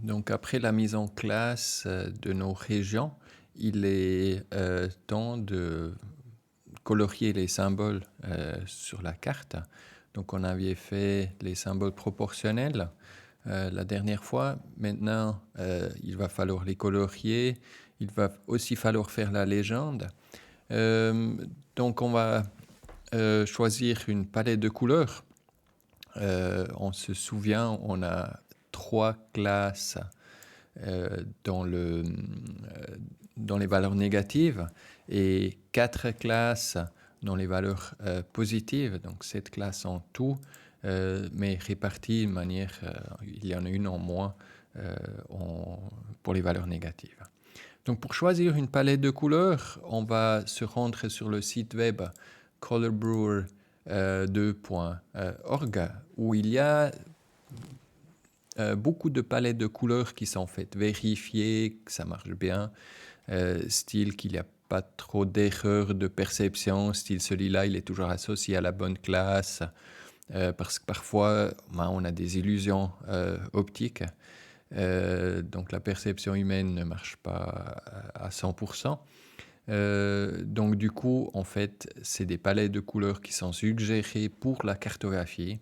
Donc après la mise en classe de nos régions, il est temps de colorier les symboles sur la carte. Donc on avait fait les symboles proportionnels la dernière fois. Maintenant, il va falloir les colorier. Il va aussi falloir faire la légende. Euh, donc on va choisir une palette de couleurs. On se souvient, on a 3 classes dans les valeurs négatives et 4 classes dans les valeurs positives. Donc 7 classes en tout, mais réparties de manière, il y en a une en moins pour les valeurs négatives. Donc pour choisir une palette de couleurs, on va se rendre sur le site web colorbrewer2.org où il y a beaucoup de palettes de couleurs qui sont faites vérifier que ça marche bien, style qu'il n'y a pas trop d'erreurs de perception, style celui-là il est toujours associé à la bonne classe, parce que parfois on a des illusions optiques, donc la perception humaine ne marche pas à 100%. Donc du coup, en fait, c'est des palettes de couleurs qui sont suggérées pour la cartographie.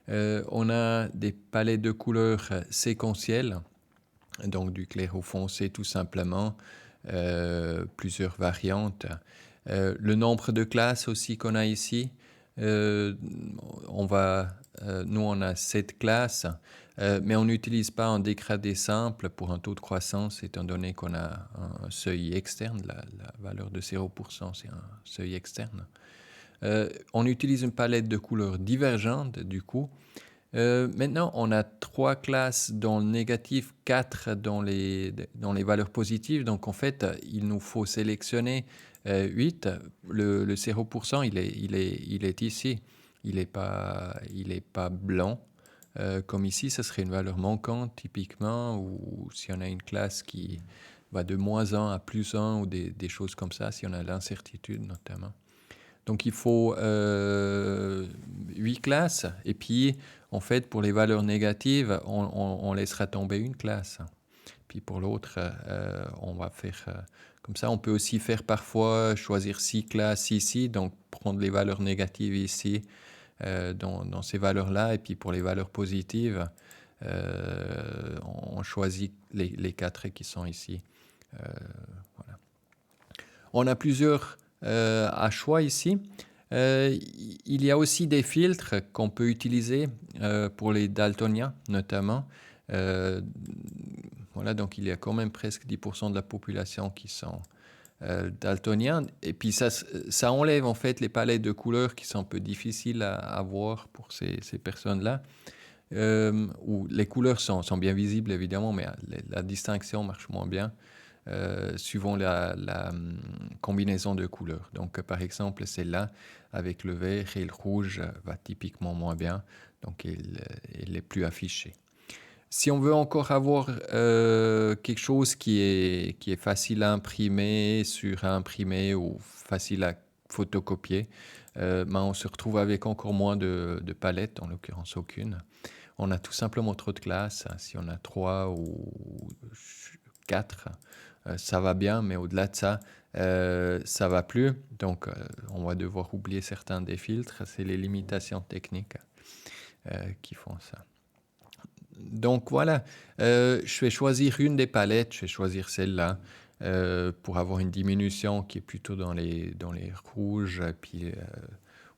On a des palettes de couleurs séquentielles, donc du clair au foncé tout simplement, plusieurs variantes. Le nombre de classes aussi qu'on a ici, euh, nous on a 7 classes, mais on n'utilise pas un dégradé simple pour un taux de croissance étant donné qu'on a un seuil externe, la valeur de 0%, c'est un seuil externe. On utilise une palette de couleurs divergentes du coup. Maintenant, on a 3 classes dans le négatif, 4 dans les valeurs positives. Donc, en fait, il nous faut sélectionner 8. Le 0%, il est ici. Il n'est pas blanc. Comme ici, ce serait une valeur manquante, typiquement, ou si on a une classe qui va de -1 à +1, ou des choses comme ça, si on a l'incertitude, notamment. Donc il faut 8 classes. Et puis, en fait, pour les valeurs négatives, on laissera tomber une classe. Puis pour l'autre, on va faire comme ça. On peut aussi faire parfois choisir 6 classes ici, donc prendre les valeurs négatives ici, dans ces valeurs-là. Et puis pour les valeurs positives, on choisit les 4 qui sont ici. Voilà. On a plusieurs à choix ici. Il y a aussi des filtres qu'on peut utiliser pour les daltoniens notamment. Voilà, donc il y a quand même presque 10% de la population qui sont daltoniens. Et puis ça enlève en fait les palettes de couleurs qui sont un peu difficiles à voir pour ces personnes-là. Où les couleurs sont bien visibles évidemment, mais la distinction marche moins bien. Suivant la combinaison de couleurs. Donc, par exemple, celle-là, avec le vert et le rouge, va typiquement moins bien, donc elle est plus affichée. Si on veut encore avoir quelque chose qui est facile à imprimer, sur à imprimer ou facile à photocopier, on se retrouve avec encore moins de palettes, en l'occurrence aucune. On a tout simplement trop de classes. Si on a 3 ou 4, ça va bien, mais au-delà de ça, ça va plus. Donc, on va devoir oublier certains des filtres. C'est les limitations techniques qui font ça. Donc voilà, je vais choisir une des palettes, je vais choisir celle-là pour avoir une diminution qui est plutôt dans les rouges puis,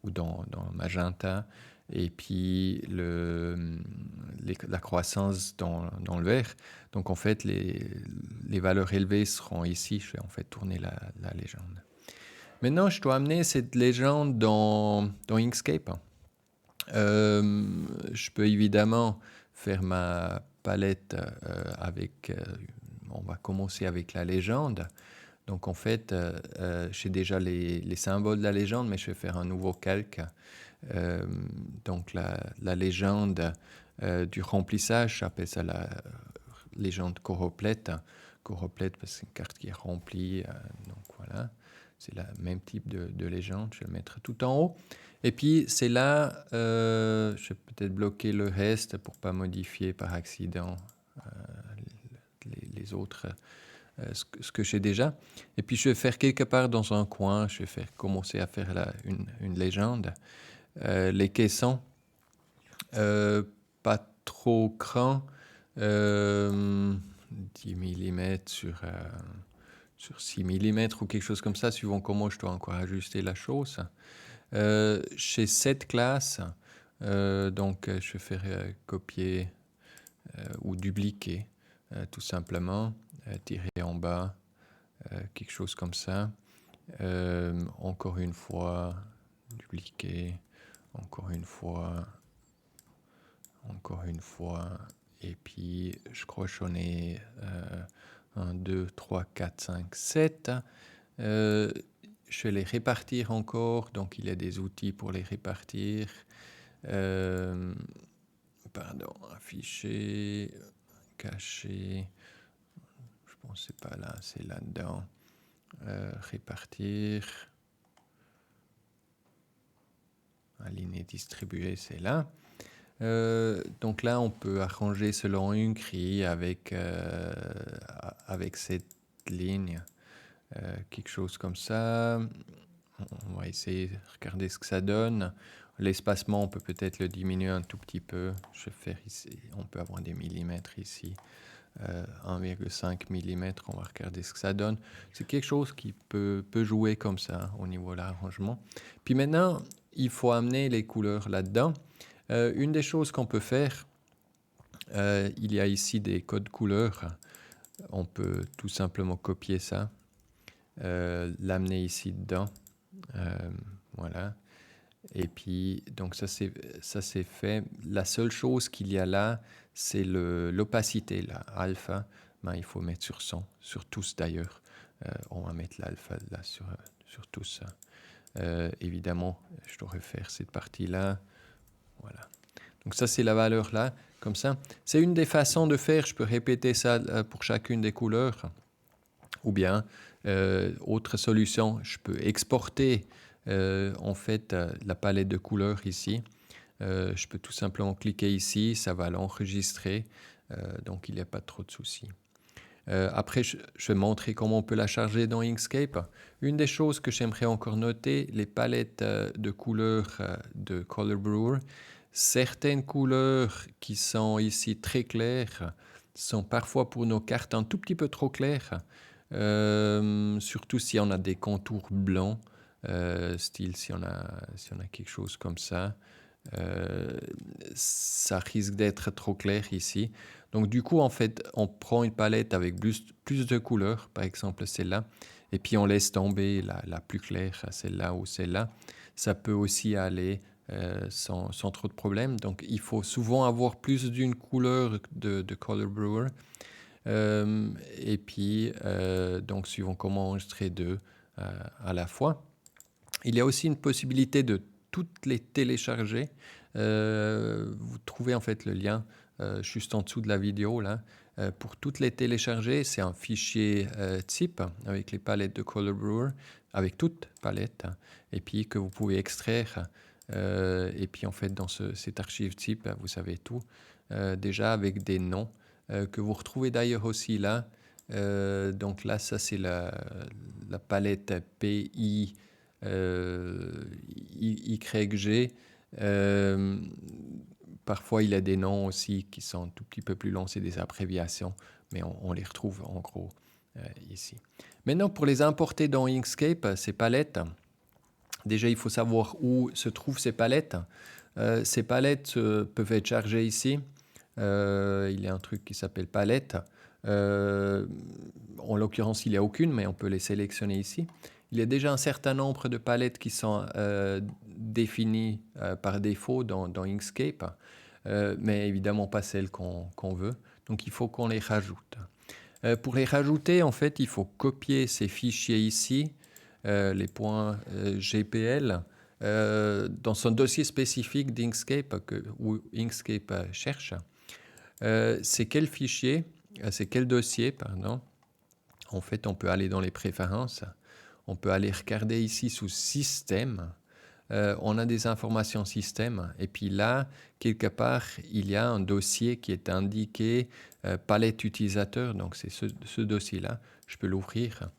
ou dans le magenta, et puis la croissance dans le vert. Donc en fait, les valeurs élevées seront ici. Je vais en fait tourner la légende. Maintenant, je dois amener cette légende dans Inkscape. Je peux évidemment faire ma palette avec... on va commencer avec la légende. Donc en fait, j'ai déjà les symboles de la légende, mais je vais faire un nouveau calque. Donc la légende du remplissage, j'appelle ça la légende choroplète. Choroplète parce que c'est une carte qui est remplie. Donc voilà, c'est le même type de légende. Je vais le mettre tout en haut. Et puis c'est là, je vais peut-être bloquer le reste pour ne pas modifier par accident les autres, ce que j'ai déjà. Et puis je vais faire quelque part dans un coin, je vais commencer à faire une légende. Les caissons, pas trop grands, 10 mm sur 6 mm ou quelque chose comme ça, suivant comment je dois encore ajuster la chose. Chez cette classe, donc je vais faire copier ou dupliquer, tout simplement, tirer en bas, quelque chose comme ça. Encore une fois, dupliquer, encore une fois, et puis je crois que j'en ai 1, 2, 3, 4, 5, 7. Je vais les répartir encore, donc il y a des outils pour les répartir. Pardon, afficher, cacher, je pense que c'est pas là, c'est là-dedans. Répartir, aligner, distribuer, c'est là. Donc là, on peut arranger selon une grille avec cette ligne, quelque chose comme ça. On va essayer de regarder ce que ça donne. L'espacement, on peut peut-être le diminuer un tout petit peu. Je vais faire ici, on peut avoir des millimètres ici. 1,5 mm, on va regarder ce que ça donne. C'est quelque chose qui peut jouer comme ça au niveau de l'arrangement. Puis maintenant, il faut amener les couleurs là-dedans. Une des choses qu'on peut faire, il y a ici des codes couleurs. On peut tout simplement copier ça, l'amener ici dedans. Voilà. Et puis, donc ça c'est fait. La seule chose qu'il y a là, c'est l'opacité, là, alpha. Ben, il faut mettre sur 100, sur tous d'ailleurs. On va mettre l'alpha là sur tous. Évidemment, je dois refaire cette partie-là. Voilà. Donc ça, c'est la valeur là, comme ça. C'est une des façons de faire. Je peux répéter ça pour chacune des couleurs. Ou bien, autre solution, je peux exporter en fait la palette de couleurs ici. Je peux tout simplement cliquer ici, ça va l'enregistrer. Donc, il n'y a pas trop de soucis. Après, je vais montrer comment on peut la charger dans Inkscape. Une des choses que j'aimerais encore noter, les palettes de couleurs de Color Brewer. Certaines couleurs qui sont ici très claires sont parfois pour nos cartes un tout petit peu trop claires. Surtout si on a des contours blancs, style si on a quelque chose comme ça. Ça risque d'être trop clair ici. Donc du coup, en fait, on prend une palette avec plus de couleurs, par exemple celle-là, et puis on laisse tomber la plus claire, celle-là ou celle-là. Ça peut aussi aller sans trop de problème. Donc il faut souvent avoir plus d'une couleur de Color Brewer. Et puis, donc suivant comment enregistrer deux à la fois. Il y a aussi une possibilité de toutes les télécharger. Vous trouvez en fait le lien juste en dessous de la vidéo là. Pour toutes les télécharger, c'est un fichier zip avec les palettes de Color Brewer, avec toutes palettes, et puis que vous pouvez extraire. Et puis en fait, dans cette archive zip, vous avez tout, déjà avec des noms que vous retrouvez d'ailleurs aussi là. Donc là, ça c'est la palette PI. YG. Parfois, il y a des noms aussi qui sont un tout petit peu plus longs, c'est des abréviations, mais on les retrouve en gros ici. Maintenant, pour les importer dans Inkscape, ces palettes, déjà, il faut savoir où se trouvent ces palettes. Ces palettes peuvent être chargées ici. Il y a un truc qui s'appelle palette. En l'occurrence, il n'y a aucune, mais on peut les sélectionner ici. Il y a déjà un certain nombre de palettes qui sont définies par défaut dans Inkscape, mais évidemment pas celles qu'on veut. Donc il faut qu'on les rajoute. Pour les rajouter, en fait, il faut copier ces fichiers ici, les points GPL, dans son dossier spécifique d'Inkscape où Inkscape cherche. C'est quel fichier, c'est quel dossier, pardon. En fait, on peut aller dans les préférences. On peut aller regarder ici sous Système. on a des informations système. Et puis là, quelque part, il y a un dossier qui est indiqué palette utilisateur. Donc, c'est ce dossier-là. Je peux l'ouvrir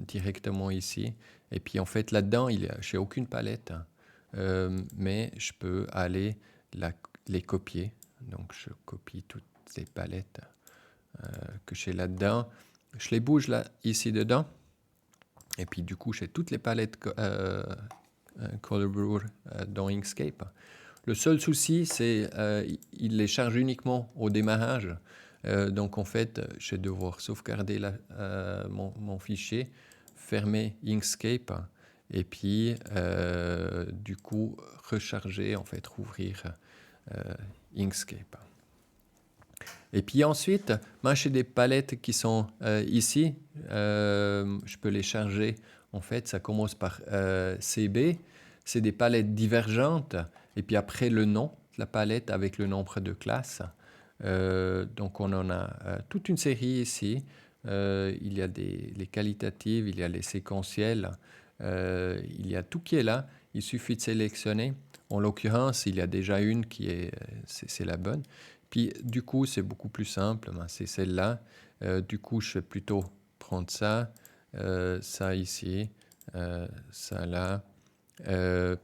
directement ici. Et puis, en fait, là-dedans, je n'ai aucune palette. Mais je peux aller les copier. Donc, je copie toutes ces palettes que j'ai là-dedans. Je les bouge là, ici dedans. Et puis, du coup, j'ai toutes les palettes Color Brewer dans Inkscape. Le seul souci, c'est qu'il les charge uniquement au démarrage. Donc, en fait, je vais devoir sauvegarder mon fichier, fermer Inkscape et puis, du coup, recharger, en fait, rouvrir Inkscape. Et puis ensuite, moi j'ai des palettes qui sont ici. Je peux les charger. En fait, ça commence par CB. C'est des palettes divergentes. Et puis après, le nom de la palette avec le nombre de classes. Donc on en a toute une série ici. Il y a les qualitatives, il y a les séquentielles. Il y a tout qui est là. Il suffit de sélectionner. En l'occurrence, il y a déjà une qui c'est la bonne. Puis, du coup, c'est beaucoup plus simple. C'est celle-là. Du coup, je vais plutôt prendre ça, ça ici, ça là.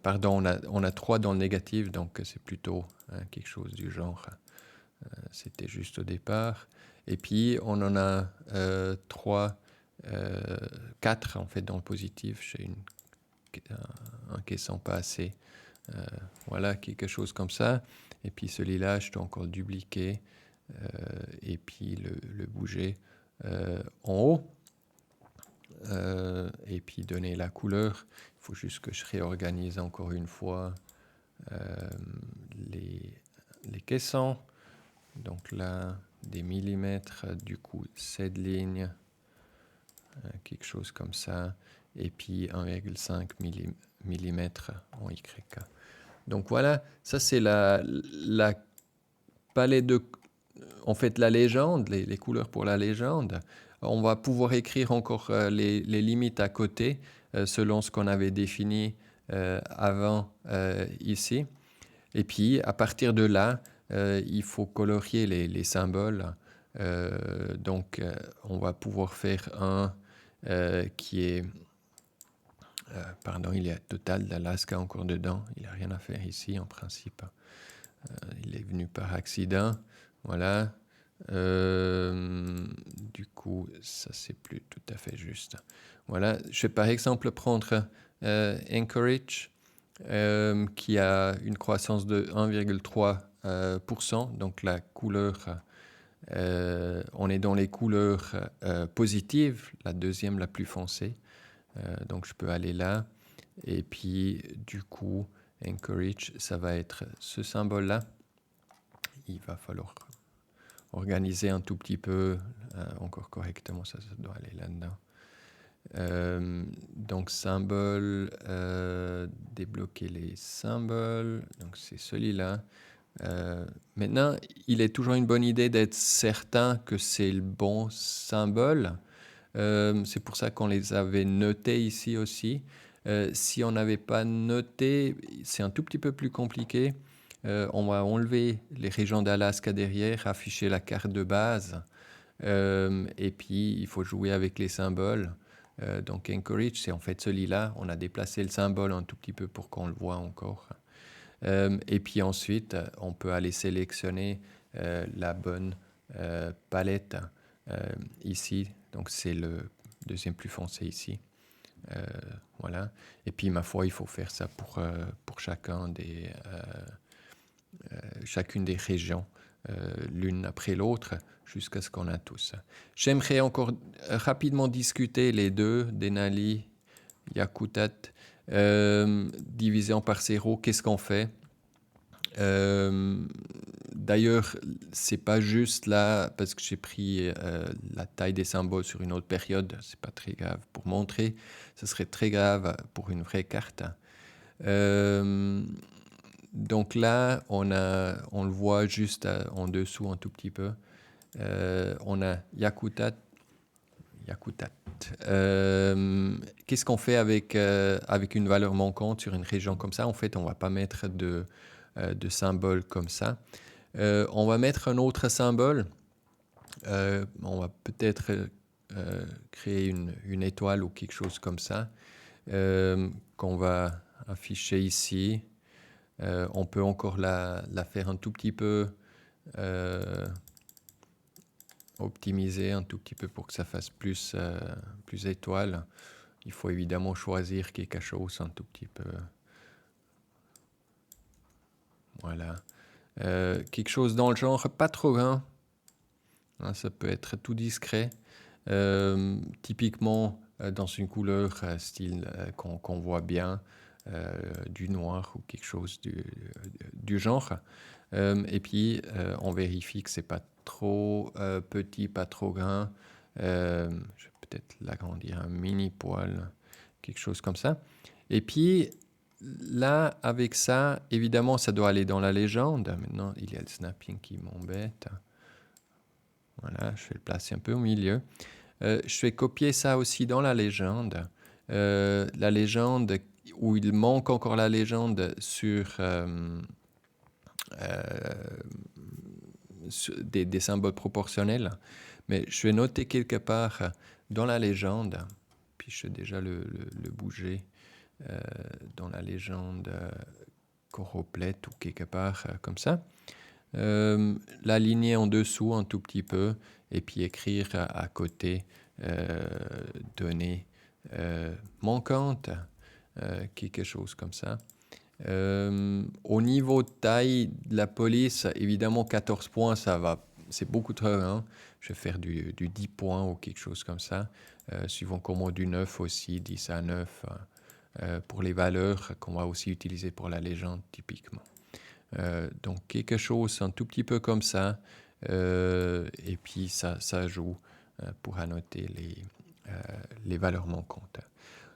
Pardon, on a 3 dans le négatif, donc c'est plutôt quelque chose du genre. C'était juste au départ. Et puis, on en a 4 en fait dans le positif. J'ai un qui ne sent pas assez. Voilà, quelque chose comme ça. Et puis celui-là, je dois encore le dupliquer et puis le bouger en haut. Et puis donner la couleur. Il faut juste que je réorganise encore une fois les caissons. Donc là, des millimètres, du coup, cette ligne, quelque chose comme ça. Et puis 1,5 mm en YK. Donc voilà, ça c'est la palette de... En fait, la légende, les couleurs pour la légende. On va pouvoir écrire encore les limites à côté selon ce qu'on avait défini avant ici. Et puis, à partir de là, il faut colorier les symboles. Donc, on va pouvoir faire un qui est... pardon, il y a Total d'Alaska encore dedans. Il n'y a rien à faire ici, en principe. Il est venu par accident. Voilà. Du coup, ça, c'est plus tout à fait juste. Voilà. Je vais par exemple prendre Anchorage, qui a une croissance de 1,3%. Donc, la couleur, on est dans les couleurs positives, la deuxième la plus foncée. Donc, je peux aller là. Et puis, du coup, Anchorage, ça va être ce symbole-là. Il va falloir organiser un tout petit peu encore correctement, ça doit aller là-dedans. Donc, symbole, débloquer les symboles. Donc, c'est celui-là. Maintenant, il est toujours une bonne idée d'être certain que c'est le bon symbole. C'est pour ça qu'on les avait notés ici aussi. Si on n'avait pas noté, c'est un tout petit peu plus compliqué. On va enlever les régions d'Alaska derrière, afficher la carte de base. Et puis, il faut jouer avec les symboles. Donc, Anchorage, c'est en fait celui-là. On a déplacé le symbole un tout petit peu pour qu'on le voit encore. Et puis ensuite, on peut aller sélectionner la bonne palette ici. Donc, c'est le deuxième plus foncé ici. Voilà. Et puis, ma foi, il faut faire ça pour chacune des régions, l'une après l'autre, jusqu'à ce qu'on a tous. J'aimerais encore rapidement discuter les deux, Denali, Yakutat, divisé par 0, qu'est-ce qu'on fait? D'ailleurs, c'est pas juste là parce que j'ai pris la taille des symboles sur une autre période, c'est pas très grave pour montrer, ce serait très grave pour une vraie carte. Donc là, on le voit juste en dessous un tout petit peu. On a Yakutat, Yakutat. Qu'est-ce qu'on fait avec une valeur manquante sur une région comme ça? En fait, on ne va pas mettre de symbole comme ça. On va mettre un autre symbole. On va peut-être créer une étoile ou quelque chose comme ça qu'on va afficher ici. On peut encore la faire un tout petit peu optimiser un tout petit peu pour que ça fasse plus étoile. Il faut évidemment choisir quelque chose un tout petit peu. Voilà. Quelque chose dans le genre, pas trop grand. Hein, ça peut être tout discret. Typiquement, dans une couleur style qu'on voit bien, du noir ou quelque chose du genre. Et puis, on vérifie que c'est pas trop petit, pas trop grand. Je vais peut-être l'agrandir un mini poil, quelque chose comme ça. Et puis, là, avec ça, évidemment, ça doit aller dans la légende. Maintenant, il y a le snapping qui m'embête. Voilà, je vais le placer un peu au milieu. Je vais copier ça aussi dans la légende. La légende, où il manque encore la légende sur des symboles proportionnels. Mais je vais noter quelque part dans la légende, puis je vais déjà le bouger dans la légende choroplète ou quelque part comme ça. L'aligner en dessous un tout petit peu et puis écrire à côté données manquantes, quelque chose comme ça. Au niveau de taille de la police, évidemment 14 points, ça va, c'est beaucoup trop grand. Je vais faire du 10 points ou quelque chose comme ça. Suivant comment du 9 aussi, 10 à 9, pour les valeurs qu'on va aussi utiliser pour la légende typiquement. Donc quelque chose un tout petit peu comme ça. Et puis ça joue pour annoter les valeurs manquantes.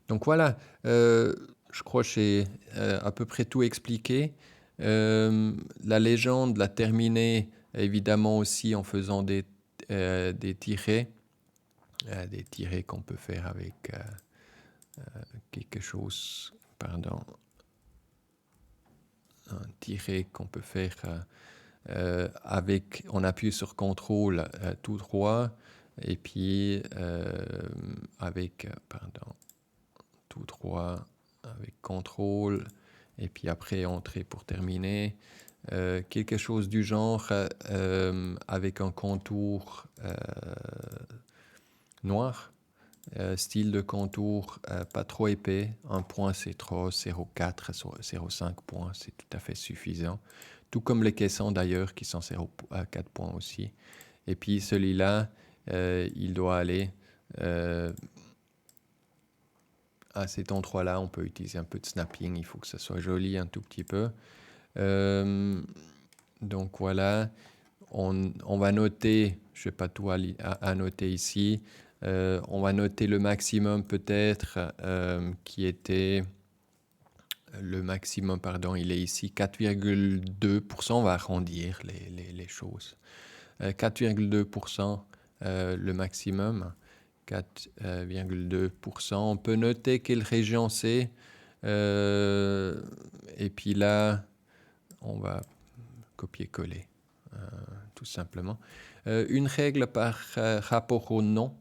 Donc voilà, je crois que j'ai à peu près tout expliqué. La légende l'a terminée évidemment aussi en faisant des tirets qu'on peut faire avec quelque chose, pardon, un tiret qu'on peut faire avec, on appuie sur CTRL tout droit et puis avec, pardon, tout droit avec CTRL et puis après entrer pour terminer. Quelque chose du genre avec un contour noir, style de contour pas trop épais. Un point c'est trop, 0,4, 0,5 points, c'est tout à fait suffisant. Tout comme les caissons d'ailleurs qui sont 0,4 points aussi. Et puis celui-là, il doit aller à cet endroit-là. On peut utiliser un peu de snapping, il faut que ça soit joli un tout petit peu. Donc voilà, on va noter, je ne vais pas tout à noter ici, on va noter le maximum peut-être qui était, le maximum, pardon, il est ici 4,2%, on va arrondir les choses. 4,2% le maximum, 4,2%. On peut noter quelle région c'est. Et puis là, on va copier-coller, tout simplement. Une règle par rapport au nom.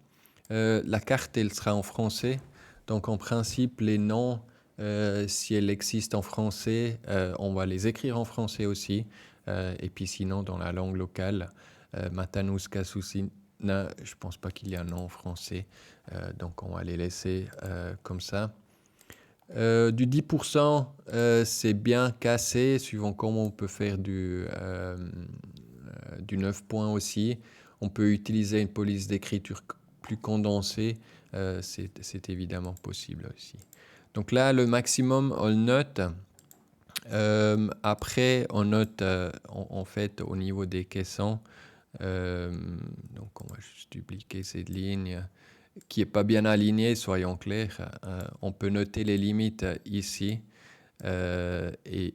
La carte, elle sera en français. Donc, en principe, les noms, si elles existent en français, on va les écrire en français aussi. Et puis sinon, dans la langue locale, Matanuska Susina, je ne pense pas qu'il y ait un nom en français. Donc, on va les laisser comme ça. Du 10%, c'est bien cassé, suivant comment on peut faire du 9 points aussi. On peut utiliser une police d'écriture plus condensée, c'est évidemment possible aussi. Donc là, le maximum, on le note. Après, on note en fait au niveau des caissons. Donc on va juste dupliquer cette ligne qui n'est pas bien alignée, soyons clairs. On peut noter les limites ici. Et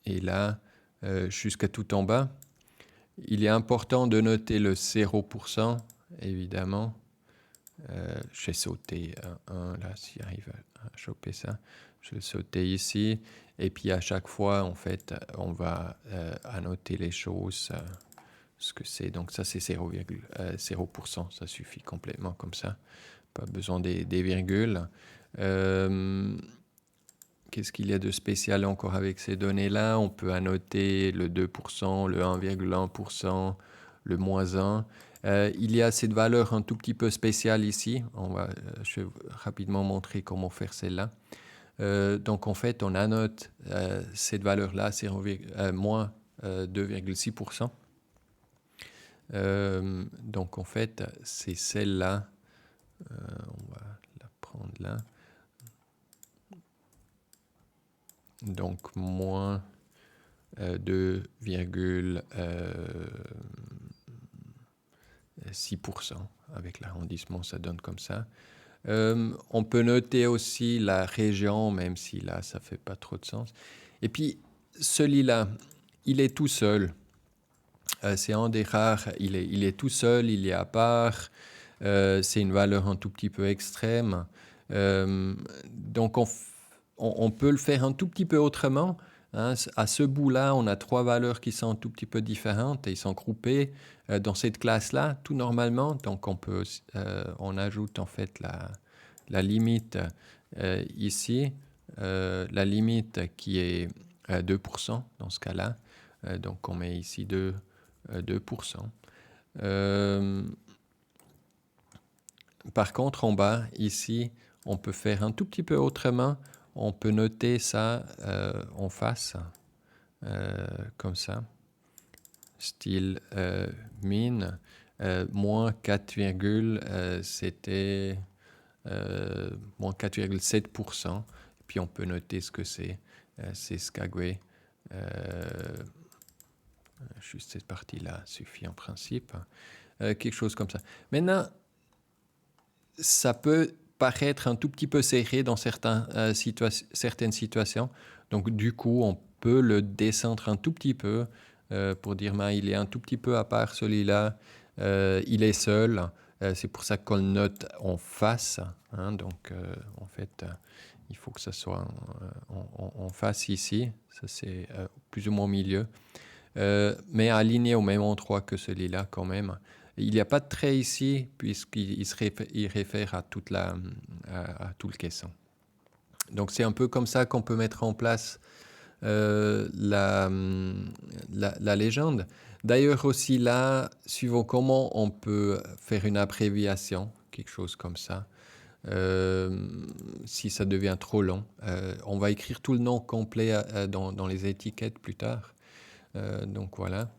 là, jusqu'à tout en bas. Il est important de noter le 0%, évidemment. Je vais sauter un là, si j'arrive à choper ça. Je vais le sauter ici. Et puis à chaque fois, en fait, on va annoter les choses, ce que c'est. Donc ça, c'est 0,0%. Ça suffit complètement comme ça. Pas besoin des virgules. Qu'est-ce qu'il y a de spécial encore avec ces données-là? On peut annoter le 2%, le 1,1%, le -1. Il y a cette valeur un tout petit peu spéciale ici. Je vais rapidement montrer comment faire celle-là. Donc en fait, on annote cette valeur-là, c'est moins 2,6%. Donc en fait, c'est celle-là. On va la prendre là. Donc moins 2,6%. Avec l'arrondissement, ça donne comme ça. On peut noter aussi la région, même si là, ça ne fait pas trop de sens. Et puis, celui-là, il est tout seul. C'est un des rares, il est tout seul, il est à part. C'est une valeur un tout petit peu extrême. Donc, on peut le faire un tout petit peu autrement. Hein. À ce bout-là, on a 3 valeurs qui sont un tout petit peu différentes et ils sont groupées dans cette classe-là, tout normalement. Donc, on ajoute en fait la limite ici, la limite qui est 2% dans ce cas-là. Donc, on met ici 2%. Par contre, en bas, ici, on peut faire un tout petit peu autrement. On peut noter ça en face, comme ça. Style min, moins 4, c'était moins 4,7%. Puis on peut noter ce que c'est. C'est Skagway. Juste cette partie-là suffit en principe. Quelque chose comme ça. Maintenant, ça peut paraître un tout petit peu serré dans certaines situations. Donc, du coup, on peut le descendre un tout petit peu pour dire, il est un tout petit peu à part celui-là. Il est seul. C'est pour ça qu'on le note en face. Hein, donc, en fait, il faut que ça soit en face ici. Ça, c'est plus ou moins au milieu. Mais aligné au même endroit que celui-là quand même. Il n'y a pas de trait ici puisqu'il réfère à tout le caisson. Donc c'est un peu comme ça qu'on peut mettre en place la légende. D'ailleurs aussi là, suivant comment on peut faire une abréviation, quelque chose comme ça. Si ça devient trop long, on va écrire tout le nom complet dans les étiquettes plus tard. Donc voilà.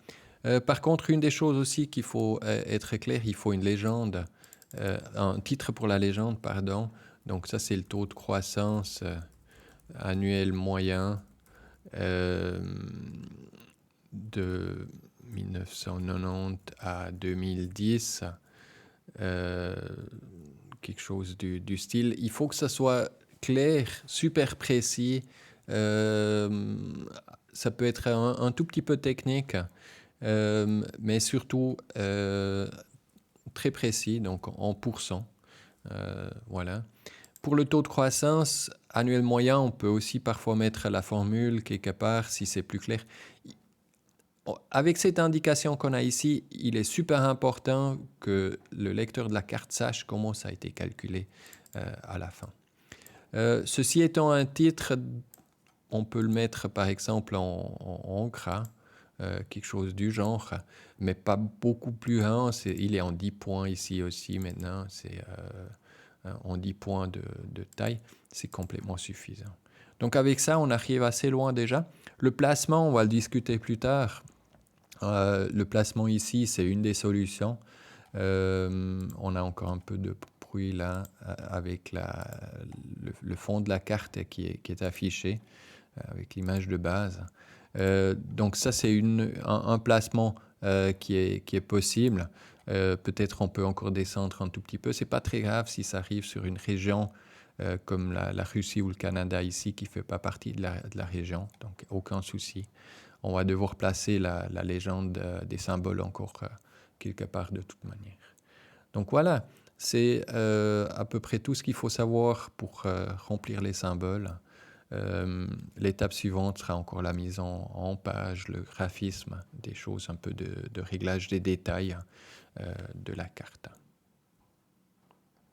Par contre, une des choses aussi qu'il faut être clair, il faut une légende, un titre pour la légende, pardon. Donc ça, c'est le taux de croissance annuel moyen de 1990 à 2010. Quelque chose du style. Il faut que ça soit clair, super précis. Ça peut être un tout petit peu technique. Mais surtout très précis, donc en pourcent. Voilà. Pour le taux de croissance annuel moyen, on peut aussi parfois mettre la formule quelque part si c'est plus clair. Avec cette indication qu'on a ici, il est super important que le lecteur de la carte sache comment ça a été calculé à la fin. Ceci étant un titre, on peut le mettre par exemple en gras. Quelque chose du genre, mais pas beaucoup plus grand. Il est en 10 points ici aussi maintenant. C'est en 10 points de taille. C'est complètement suffisant. Donc avec ça, on arrive assez loin déjà. Le placement, on va le discuter plus tard. Le placement ici, c'est une des solutions. On a encore un peu de bruit là avec le fond de la carte qui est affiché avec l'image de base. Donc ça, c'est un placement qui est possible. Peut-être on peut encore descendre un tout petit peu. C'est pas très grave si ça arrive sur une région comme la Russie ou le Canada ici qui ne fait pas partie de la région. Donc aucun souci. on va devoir placer la légende des symboles encore quelque part de toute manière. Donc voilà, c'est à peu près tout ce qu'il faut savoir pour remplir les symboles. L'étape suivante sera encore la mise en page, le graphisme, des choses un peu de réglage des détails de la carte.